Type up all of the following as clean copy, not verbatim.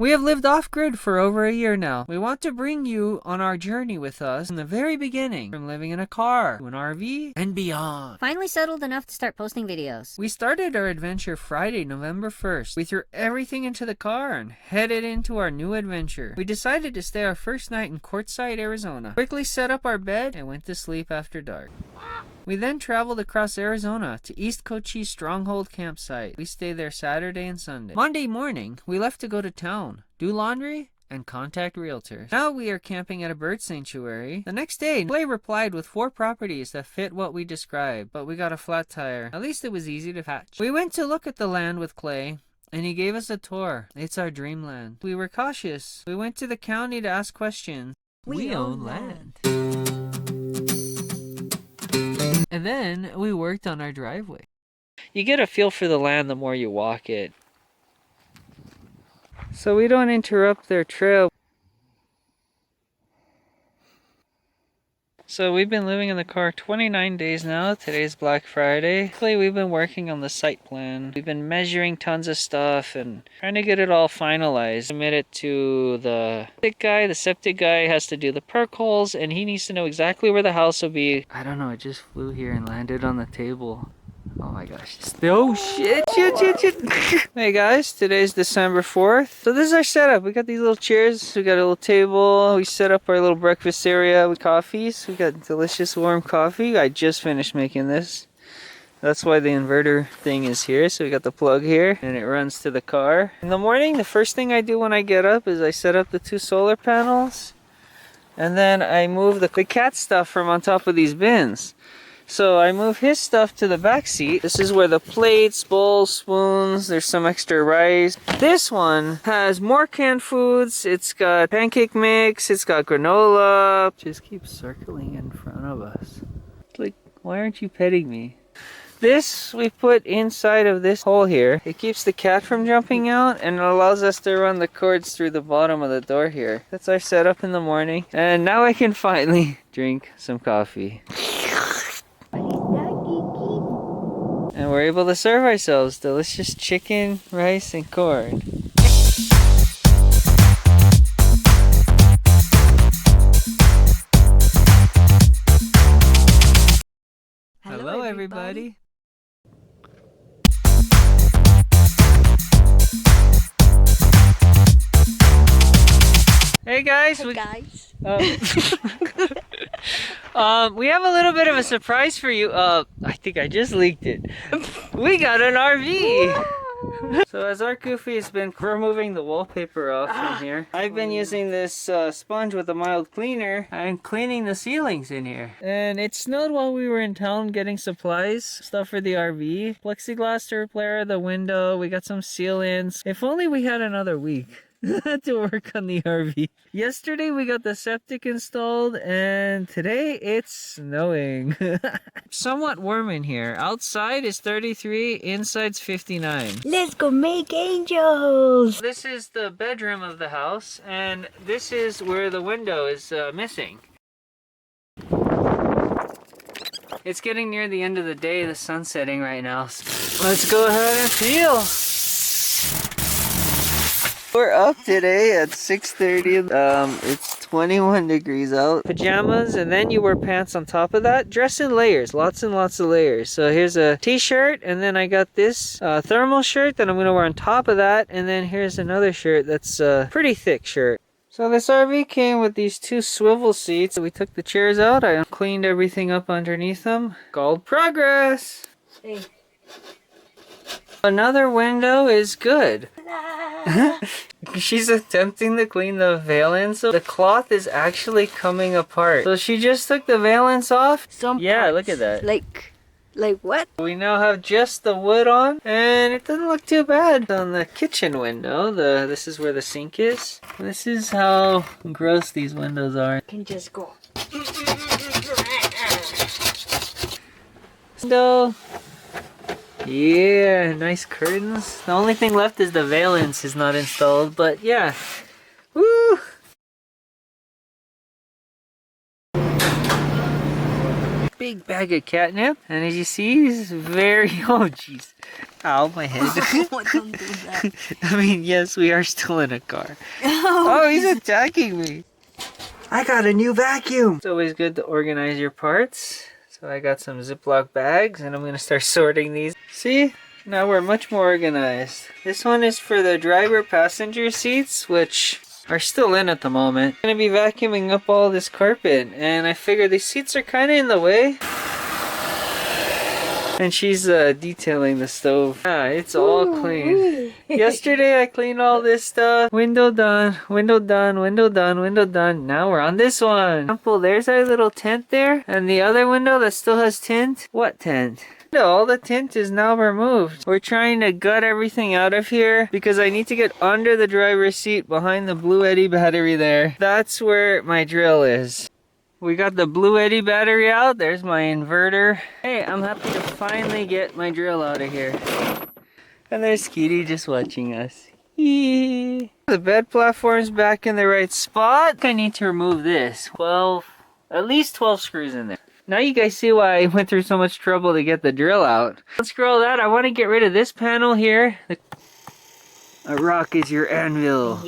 We have lived off-grid for over a year now. We want to bring you on our journey with us from the very beginning, from living in a car to an RV and beyond. Finally settled enough to start posting videos. We started our adventure Friday, November 1st. We threw everything into the car and headed into our new adventure. We decided to stay our first night in Quartzsite, Arizona. Quickly set up our bed and went to sleep after dark. We then traveled across Arizona to East Cochise Stronghold Campsite. We stayed there Saturday and Sunday. Monday morning, we left to go to town, do laundry, and contact realtors. Now we are camping at a bird sanctuary. The next day, Clay replied with 4 properties that fit what we described, but we got a flat tire. At least it was easy to patch. We went to look at the land with Clay, and he gave us a tour. It's our dreamland. We were cautious. We went to the county to ask questions. We own land. And then we worked on our driveway. You get a feel for the land the more you walk it. So we don't interrupt their trail. So we've been living in the car 29 days now. Today's Black Friday. Lately we've been working on the site plan. We've been measuring tons of stuff and trying to get it all finalized. Submit it to the septic guy. The septic guy has to do the perk holes and he needs to know exactly where the house will be. I don't know, it just flew here and landed on the table. Oh my gosh. Oh shit. Hey guys, today's December 4th. So this is our setup. We got these little chairs. We got a little table. We set up our little breakfast area with coffees. We got delicious warm coffee. I just finished making this. That's why the inverter thing is here. So we got the plug here and it runs to the car. In the morning, the first thing I do when I get up is I set up the 2 solar panels. And then I move the cat stuff from on top of these bins. So I move his stuff to the back seat. This is where the plates, bowls, spoons, there's some extra rice. This one has more canned foods. It's got pancake mix, it's got granola. Just keeps circling in front of us. Like, why aren't you petting me? This we put inside of this hole here. It keeps the cat from jumping out and it allows us to run the cords through the bottom of the door here. That's our setup in the morning. And now I can finally drink some coffee. And we're able to serve ourselves delicious chicken, rice, and corn. Hello everybody. Hey guys. Hey guys. We have a little bit of a surprise for you. I think I just leaked it. We got an RV! So as our Goofy has been removing the wallpaper off from here, I've been using this sponge with a mild cleaner and cleaning the ceilings in here. And it snowed while we were in town getting supplies, stuff for the RV. Plexiglass to repair the window, we got some seal-ins. If only we had another week to work on the RV. Yesterday we got the septic installed and today it's snowing. Somewhat warm in here. Outside is 33, inside's 59. Let's go make angels! This is the bedroom of the house and this is where the window is missing. It's getting near the end of the day. The sun's setting right now. So let's go ahead and peel. We're up today at 6:30. It's 21 degrees out. Pajamas, and then you wear pants on top of that. Dress in layers, lots and lots of layers. So here's a t-shirt, and then I got this thermal shirt that I'm gonna wear on top of that, and then here's another shirt that's a pretty thick shirt. So this RV came with these 2 swivel seats. We took the chairs out. I cleaned everything up underneath them. Called progress. Hey. Another window is good. She's attempting to clean the valance, so the cloth is actually coming apart. So she just took the valance off. Yeah, look at that. Like what? We now have just the wood on, and it doesn't look too bad. On the kitchen window, this is where the sink is. This is how gross these windows are. Can just go. Window. Yeah, nice curtains. The only thing left is the valance is not installed, but yeah. Woo! big bag of catnip. And as you see, he's very, oh jeez. Ow, my head. Oh, don't do that. I mean, yes, we are still in a car. Oh, he's attacking me. I got a new vacuum. It's always good to organize your parts. So I got some Ziploc bags and I'm gonna start sorting these. See? Now we're much more organized. This one is for the driver passenger seats, which are still in at the moment. I'm gonna be vacuuming up all this carpet, and I figure these seats are kind of in the way. And she's detailing the stove. Ah, it's all clean. Yesterday I cleaned all this stuff. Window done, window done, window done, window done. Now we're on this one. Example, there's our little tent there, and the other window that still has tint. What tent? No, all the tint is now removed. We're trying to gut everything out of here because I need to get under the driver's seat behind the Blue Eddy battery there. That's where my drill is. We got the Blue Eddy battery out. There's my inverter. Hey, I'm happy to finally get my drill out of here. And there's Kitty just watching us. Eee. The bed platform's back in the right spot. I need to remove this. At least 12 screws in there. Now you guys see why I went through so much trouble to get the drill out. Let's scroll that. I want to get rid of this panel here. A rock is your anvil.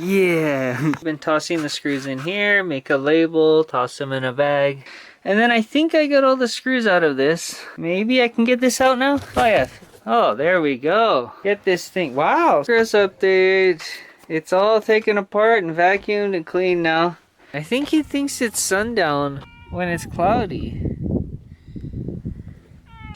Yeah. I've been tossing the screws in here, make a label, toss them in a bag. And then I think I got all the screws out of this. Maybe I can get this out now? Oh yeah. Oh, there we go. Get this thing. Wow. Progress update. It's all taken apart and vacuumed and cleaned now. I think he thinks it's sundown when it's cloudy.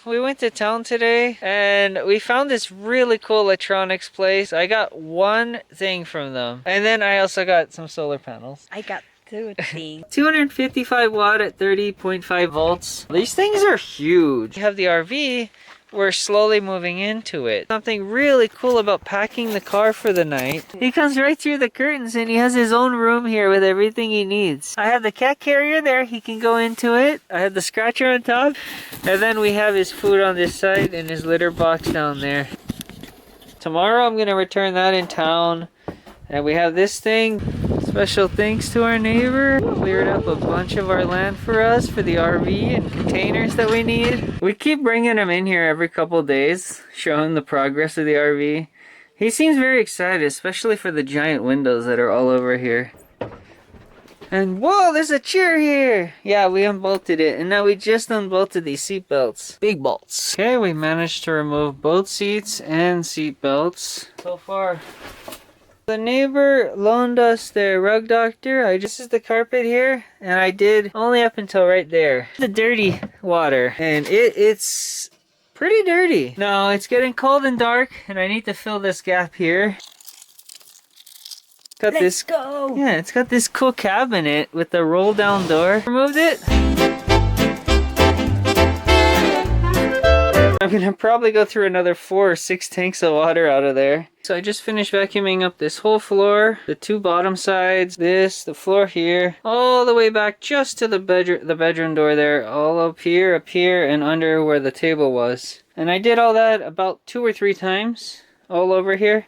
We went to town today and we found this really cool electronics place. I got one thing from them. And then I also got some solar panels. I got 2 things. 255 watt at 30.5 volts. These things are huge. You have the RV. We're slowly moving into it. Something really cool about packing the car for the night. He comes right through the curtains and he has his own room here with everything he needs. I have the cat carrier there. He can go into it. I have the scratcher on top. And then we have his food on this side and his litter box down there. Tomorrow I'm going to return that in town. And we have this thing. Special thanks to our neighbor. Cleared up a bunch of our land for us for the RV and containers that we need. We keep bringing him in here every couple days, showing the progress of the RV. He seems very excited, especially for the giant windows that are all over here. And whoa, there's a chair here! Yeah, we unbolted it, and now we just unbolted these seat belts. Big bolts. Okay, we managed to remove both seats and seat belts. So far, the neighbor loaned us their rug doctor. This is the carpet here, and I did only up until right there. The dirty water, and it's pretty dirty. No, it's getting cold and dark, and I need to fill this gap here. Let's go! Yeah, it's got this cool cabinet with the roll down door. Removed it. I'm gonna probably go through another 4 or 6 tanks of water out of there. So I just finished vacuuming up this whole floor, the 2 bottom sides, the floor here, all the way back just to the bedroom door there, all up here, and under where the table was. And I did all that about 2 or 3 times. All over here,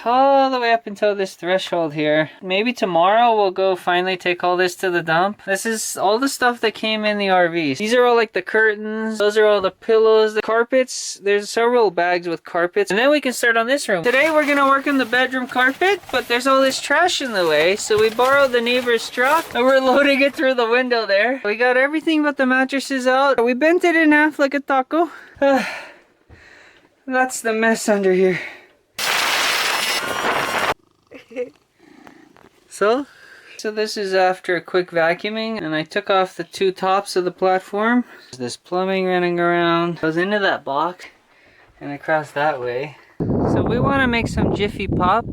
all the way up until this threshold here. Maybe tomorrow we'll go finally take all this to the dump. This is all the stuff that came in the RV. These are all like the curtains, those are all the pillows, the carpets. There's several bags with carpets, and then we can start on this room. Today we're gonna work on the bedroom carpet, but there's all this trash in the way, so we borrowed the neighbor's truck and we're loading it through the window there. We got everything but the mattresses out. We bent it in half like a taco. That's the mess under here. So this is after a quick vacuuming, and I took off the 2 tops of the platform. There's this plumbing running around, goes into that box and across that way. So we want to make some Jiffy Pop,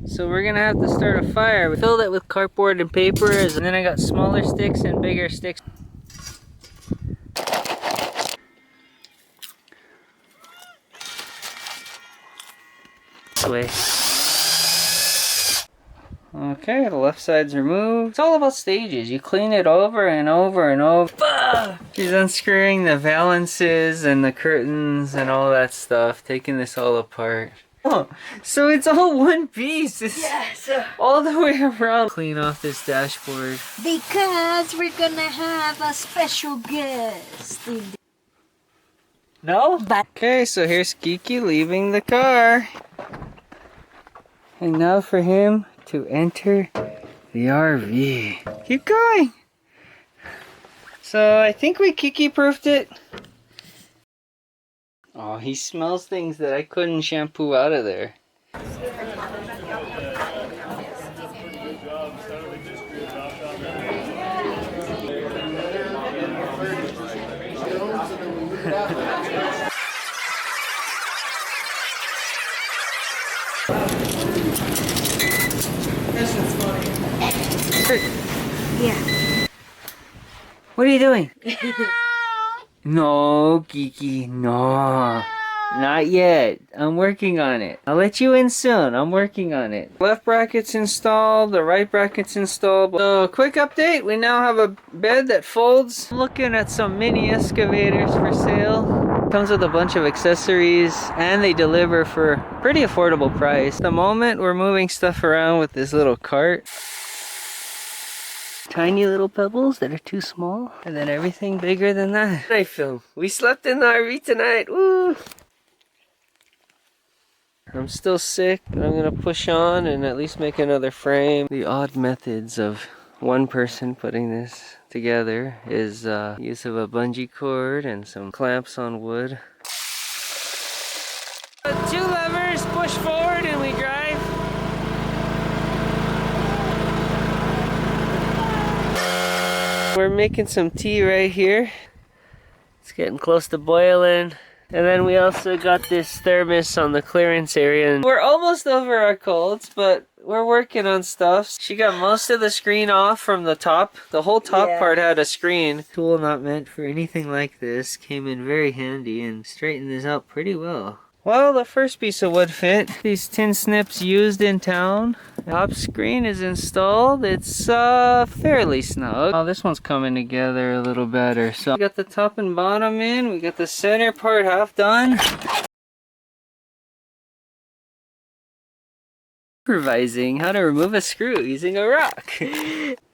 so we're gonna have to start a fire. We filled it with cardboard and paper, and then I got smaller sticks and bigger sticks. This way. Okay, the left side's removed. It's all about stages. You clean it over and over and over. She's unscrewing the valances and the curtains and all that stuff, taking this all apart. Oh, so it's all one piece. It's Yes. all the way around. Clean off this dashboard. Because we're gonna have a special guest. No? But Okay, so here's Kiki leaving the car. And now for him to enter the RV. Keep going. So I think we Kiki-proofed it. Oh, he smells things that I couldn't shampoo out of there. yeah. What are you doing? No, Kiki, no. Not yet. I'm working on it. I'll let you in soon. I'm working on it. Left bracket's installed. The right bracket's installed. So, quick update. We now have a bed that folds. I'm looking at some mini excavators for sale. Comes with a bunch of accessories and they deliver for a pretty affordable price. At the moment, we're moving stuff around with this little cart. Tiny little pebbles that are too small, and then everything bigger than that. Night film. We slept in the RV tonight. Woo! I'm still sick, but I'm gonna push on and at least make another frame. The odd methods of one person putting this together is use of a bungee cord and some clamps on wood. 2 levers, push forward and we drive. We're making some tea right here. It's getting close to boiling. And then we also got this thermos on the clearance area. And we're almost over our colds, but we're working on stuff. She got most of the screen off from the top. The whole top part had a screen. Tool not meant for anything like this. Came in very handy and straightened this out pretty well. Well, the first piece of wood fit. These tin snips used in town. Top screen is installed. It's fairly snug. Oh, this one's coming together a little better. So we got the top and bottom in. We got the center part half done. Improvising how to remove a screw using a rock.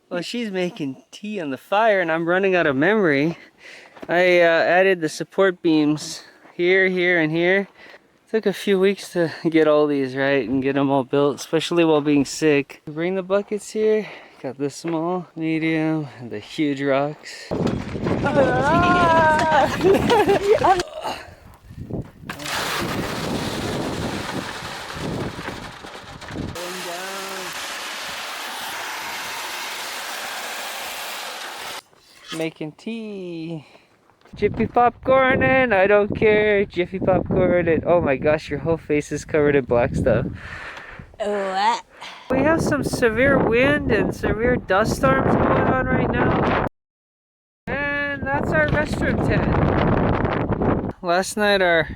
Well, she's making tea on the fire and I'm running out of memory. I added the support beams here, here, and here. Took a few weeks to get all these right and get them all built, especially while being sick. Bring the buckets here. Got the small, medium, and the huge rocks. Making tea. Jiffy popcorn and I don't care. Jiffy popcorn and oh my gosh, your whole face is covered in black stuff. What? We have some severe wind and severe dust storms going on right now. And that's our restroom tent. Last night our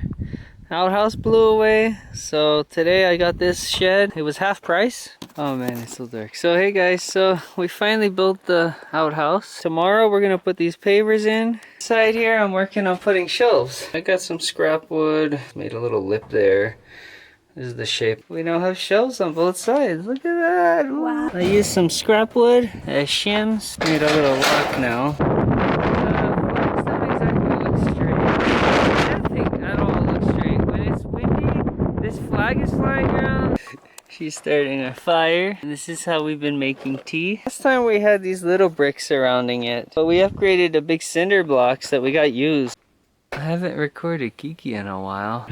outhouse blew away, so today I got this shed. It was half price. Oh man, it's so dark. So hey guys, so we finally built the outhouse. Tomorrow we're gonna put these pavers in. Inside here I'm working on putting shelves. I got some scrap wood, made a little lip there. This is the shape. We now have shelves on both sides. Look at that. Wow. I used some scrap wood as shims. Made a little lock now. Flags don't exactly look straight. Nothing at all looks straight. When it's windy, this flag is flying around. She's starting a fire. And this is how we've been making tea. Last time we had these little bricks surrounding it, but we upgraded to big cinder blocks that we got used. I haven't recorded Kiki in a while.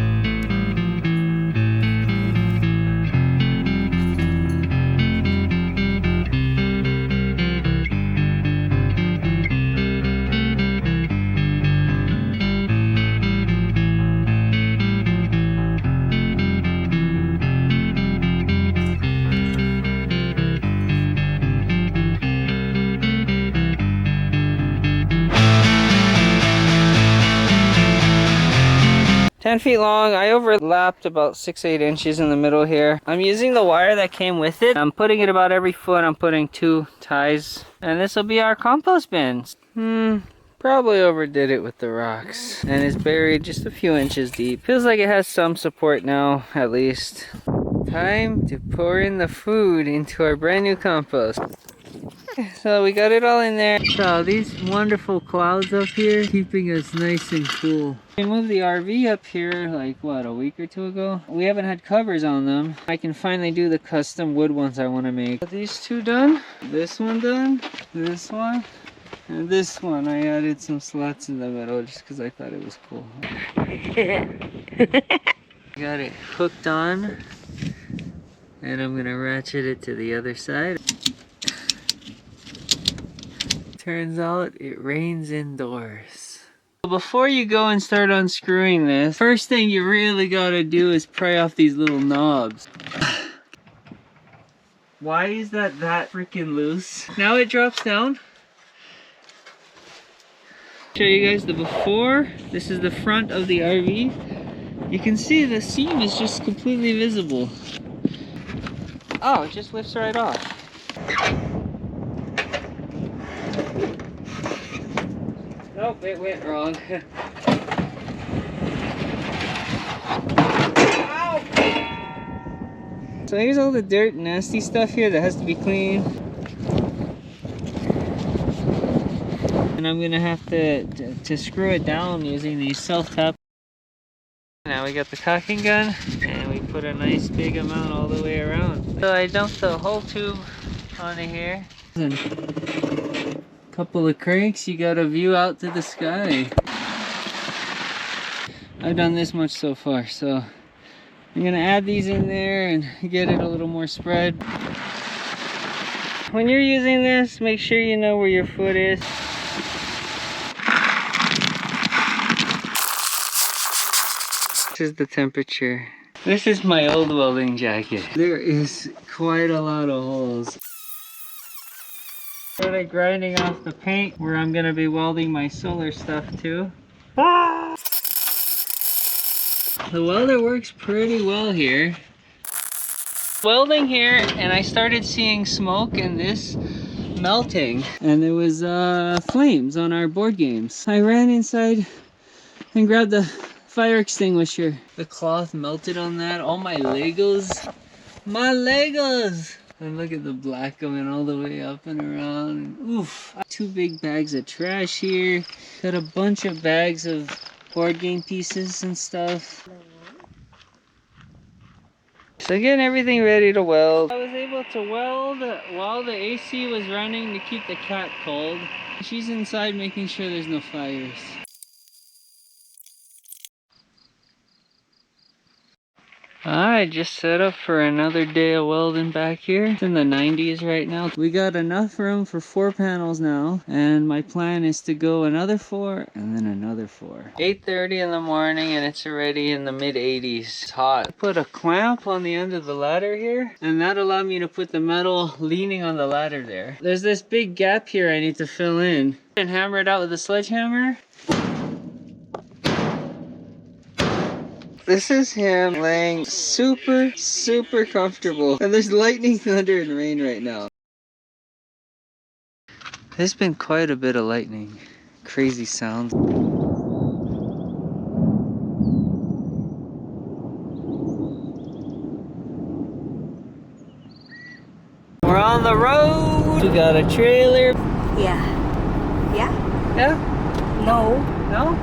Feet long. I overlapped about 6-8 inches in the middle here. I'm using the wire that came with it. I'm putting it about every foot. I'm putting 2 ties. And this will be our compost bins. Probably overdid it with the rocks. And it's buried just a few inches deep. Feels like it has some support now, at least. Time to pour in the food into our brand new compost. So we got it all in there. So these wonderful clouds up here keeping us nice and cool. We moved the RV up here like what, a week or two ago? We haven't had covers on them. I can finally do the custom wood ones I want to make. Got these two done, this one done, this one, and this one. I added some slots in the middle just because I thought it was cool. Got it hooked on, and I'm gonna ratchet it to the other side. Turns out it rains indoors. Before you go and start unscrewing this, first thing you really gotta do is pry off these little knobs. Why is that freaking loose? Now it drops down. Show you guys the before. This is the front of the RV. You can see the seam is just completely visible. Oh, it just lifts right off. Nope, it went wrong. Ow! So here's all the dirt and nasty stuff here that has to be cleaned. And I'm gonna have to screw it down using these self-tap. Now we got the caulking gun, and we put a nice big amount all the way around. So I dumped the whole tube onto here. Couple of cranks, you got a view out to the sky. I've done this much so far, so I'm gonna add these in there and get it a little more spread. When you're using this, make sure you know where your foot is. This is the temperature. This is my old welding jacket. There is quite a lot of holes. Started grinding off the paint where I'm gonna be welding my solar stuff too. Ah! The welder works pretty well here. Welding here, and I started seeing smoke and this melting, and there was flames on our board games. I ran inside and grabbed the fire extinguisher. The cloth melted on that. All my Legos. My Legos! And look at the black going all the way up and around. Oof. 2 big bags of trash here. Got a bunch of bags of board game pieces and stuff. So getting everything ready to weld. I was able to weld while the AC was running to keep the cat cold. She's inside making sure there's no fires. I just set up for another day of welding back here. It's in the 90s right now. We got enough room for 4 panels now, and my plan is to go another 4 and then another 4. 8:30 in the morning and it's already in the mid 80s. It's hot. Put a clamp on the end of the ladder here, and that allowed me to put the metal leaning on the ladder there. There's this big gap here I need to fill in and hammer it out with a sledgehammer. This is him laying super comfortable. And there's lightning, thunder, and rain right now. There's been quite a bit of lightning. Crazy sounds. We're on the road. We got a trailer. Yeah. Yeah? Yeah? No. No?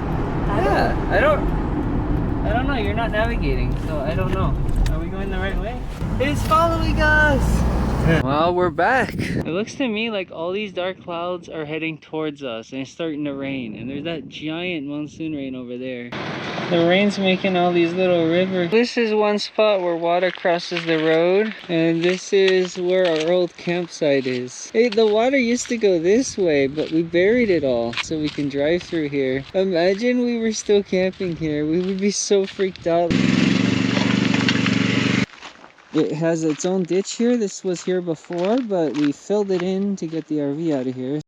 I don't know, you're not navigating, so I don't know. Are we going the right way? It's following us! Well, we're back. It looks to me like all these dark clouds are heading towards us and it's starting to rain. And there's that giant monsoon rain over there. The rain's making all these little rivers. This is one spot where water crosses the road. And this is where our old campsite is. Hey, the water used to go this way, but we buried it all so we can drive through here. Imagine we were still camping here. We would be so freaked out. It has its own ditch here. This was here before, but we filled it in to get the RV out of here.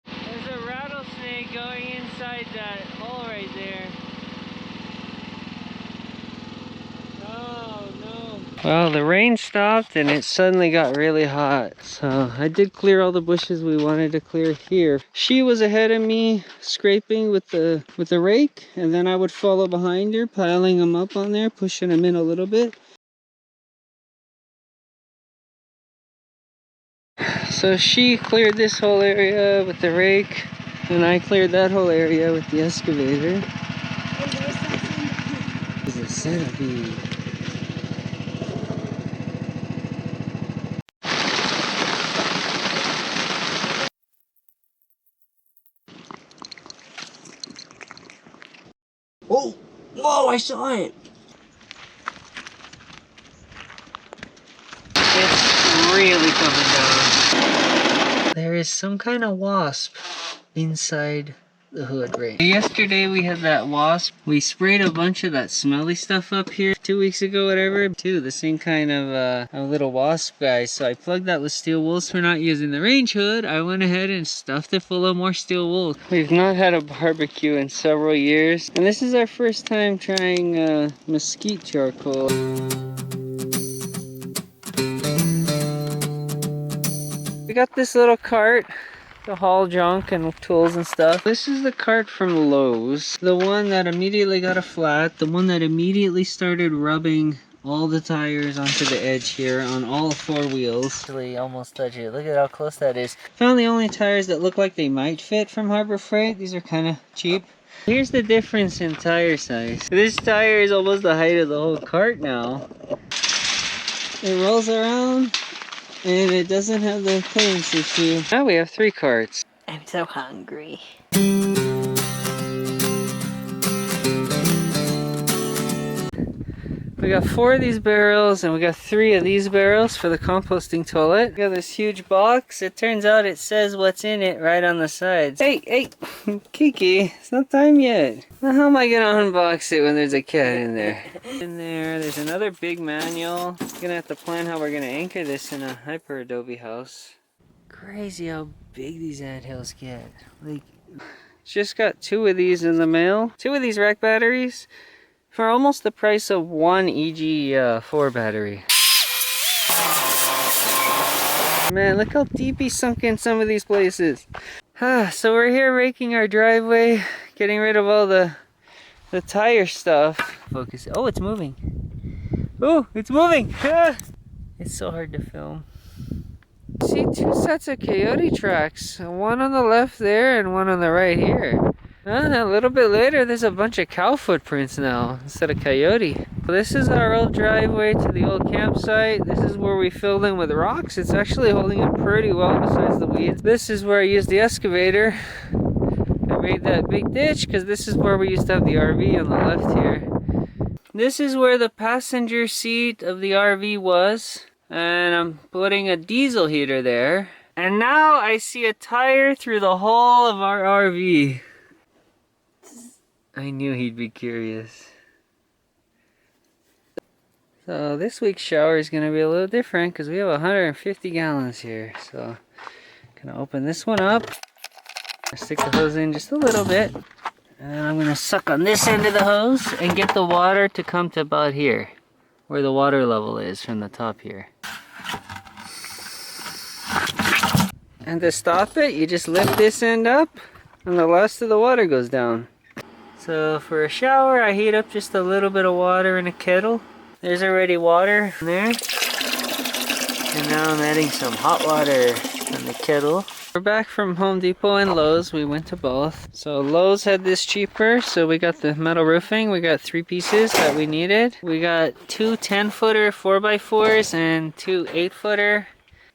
There's a rattlesnake going inside that hole right there. Oh no. Well, the rain stopped and it suddenly got really hot. So I did clear all the bushes we wanted to clear here. She was ahead of me scraping with the rake, and then I would follow behind her, piling them up on there, pushing them in a little bit. So she cleared this whole area with the rake, and I cleared that whole area with the excavator. There's a centipede. Oh! Whoa, I saw it! It's really coming down. There is some kind of wasp inside the hood right. Yesterday we had that wasp. We sprayed a bunch of that smelly stuff up here 2 weeks ago, whatever. Too, the same kind of a little wasp guy. So I plugged that with steel wool. So we're not using the range hood. I went ahead and stuffed it full of more steel wool. We've not had a barbecue in several years, and this is our first time trying mesquite charcoal. We got this little cart to haul junk and tools and stuff. This is the cart from Lowe's. The one that immediately got a flat. The one that immediately started rubbing all the tires onto the edge here on all 4 wheels. Actually, almost touch it. Look at how close that is. Found the only tires that look like they might fit from Harbor Freight. These are kind of cheap. Here's the difference in tire size. This tire is almost the height of the whole cart now. It rolls around. And it doesn't have the clearance issue. Now we have 3 carts. I'm so hungry. We got 4 of these barrels and we got 3 of these barrels for the composting toilet. We got this huge box. It turns out it says what's in it right on the sides. Hey, Kiki, it's not time yet. Now how am I gonna unbox it when there's a cat in there? There's another big manual. We're gonna have to plan how we're gonna anchor this in a hyper adobe house. Crazy how big these anthills get. Like, just got 2 of these in the mail. 2 of these rack batteries for almost the price of 1 EG4 battery. Man, look how deep he sunk in some of these places. So we're here raking our driveway, getting rid of all the tire stuff. Focus. Oh, it's moving. Oh, it's moving. It's so hard to film. See 2 sets of coyote tracks. One on the left there and one on the right here. A little bit later, there's a bunch of cow footprints now instead of coyote. This is our old driveway to the old campsite. This is where we filled in with rocks. It's actually holding up pretty well besides the weeds. This is where I used the excavator. I made that big ditch because this is where we used to have the RV on the left here. This is where the passenger seat of the RV was. And I'm putting a diesel heater there. And now I see a tire through the whole of our RV. I knew he'd be curious. So this week's shower is going to be a little different because we have 150 gallons here. So I'm going to open this one up. Stick the hose in just a little bit. And I'm going to suck on this end of the hose and get the water to come to about here, where the water level is from the top here. And to stop it, you just lift this end up and the rest of the water goes down. So for a shower, I heat up just a little bit of water in a kettle. There's already water in there. And now I'm adding some hot water in the kettle. We're back from Home Depot and Lowe's. We went to both. So Lowe's had this cheaper. So we got the metal roofing. We got 3 pieces that we needed. We got 2 10-footer 4x4s and 2 8-footer.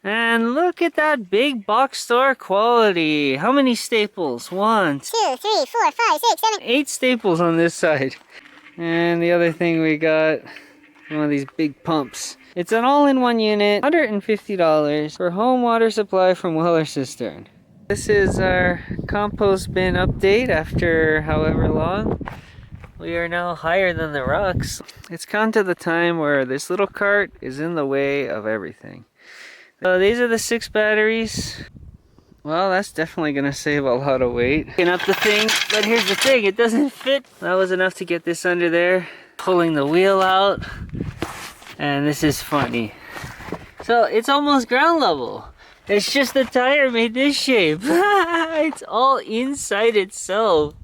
And look at that big box store quality. How many staples? 1, 2, 3, 4, 5, 6, 7, 8 staples on this side. And the other thing we got, one of these big pumps. It's an all-in-one unit, $150 for home water supply from well or cistern. This is our compost bin update after however long. We are now higher than the rocks. It's come to the time where this little cart is in the way of everything. So these are the 6 batteries. Well, that's definitely gonna save a lot of weight. Picking up the thing, but here's the thing, it doesn't fit. That was enough to get this under there. Pulling the wheel out. And this is funny. So it's almost ground level. It's just the tire made this shape. It's all inside itself.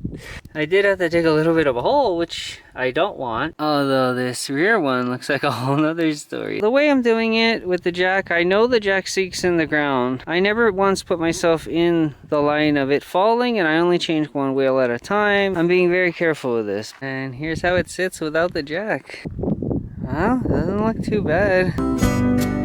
I did have to dig a little bit of a hole, which I don't want. Although this rear one looks like a whole nother story. The way I'm doing it with the jack, I know the jack sinks in the ground. I never once put myself in the line of it falling, and I only change one wheel at a time. I'm being very careful with this. And here's how it sits without the jack. Well, doesn't look too bad.